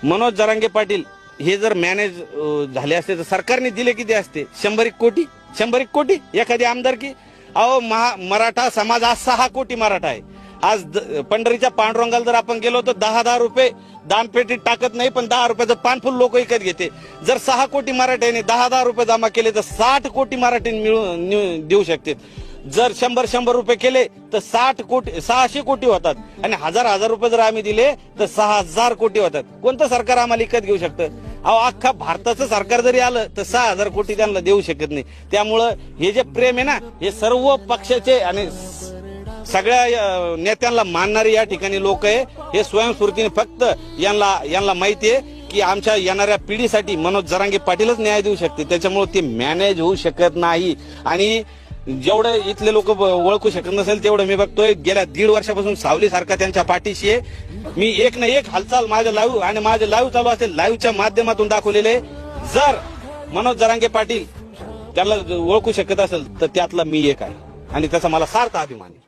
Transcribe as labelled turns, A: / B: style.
A: मनोज जरांगे पाटील हे जर मॅनेज झाले असते तर सरकारने दिले किती असते? 100 कोटी. 100 कोटी एखादी आमदारकी. अहो मराठा समाज आज 6 कोटी मराठा आहे. आज पंढरीच्या पांडुरंगाला जर आपण गेलो तर 10-10 रुपये दानपेटीत टाकत नाही, पण 10 रुपयाचं पानफुल लोक विकत घेते. जर 6 कोटी मराठ्यांनी 10-10 रुपये जमा केले तर 60 कोटी मराठ्यांनी मिळून देऊ शकतात. जर 100 रुपये केले तर 600 कोटी होतात, आणि 1000 रुपये जर आम्ही दिले तर 6000 कोटी होतात. कोणतं सरकार आम्हाला विकत घेऊ शकतं? अहो अख्खा भारताचं सरकार जरी आलं तर 6000 कोटी त्यांना देऊ शकत नाही. त्यामुळं हे जे प्रेम आहे ना, हे सर्व पक्षाचे आणि सगळ्या नेत्यांना मानणारे या ठिकाणी लोक आहे. हे स्वयंस्फूर्तीने फक्त यांना माहिती आहे की आमच्या येणाऱ्या पिढीसाठी मनोज जरांगे पाटीलच न्याय देऊ शकते. त्याच्यामुळे ते मॅनेज होऊ शकत नाही. आणि जेवढं इथले लोक ओळखू शकत नसेल तेवढं मी बघतोय गेल्या 1.5 वर्षापासून सावली सारखा त्यांच्या पाठीशी आहे. मी एक ना एक हालचाल माझ्या लाईव्ह चालू असेल, लाईव्हच्या माध्यमातून दाखवलेले. जर मनोज जरांगे पाटील त्यांना ओळखू शकत असेल तर त्यातला मी एक आहे, आणि त्याचा मला सार्थ अभिमान आहे.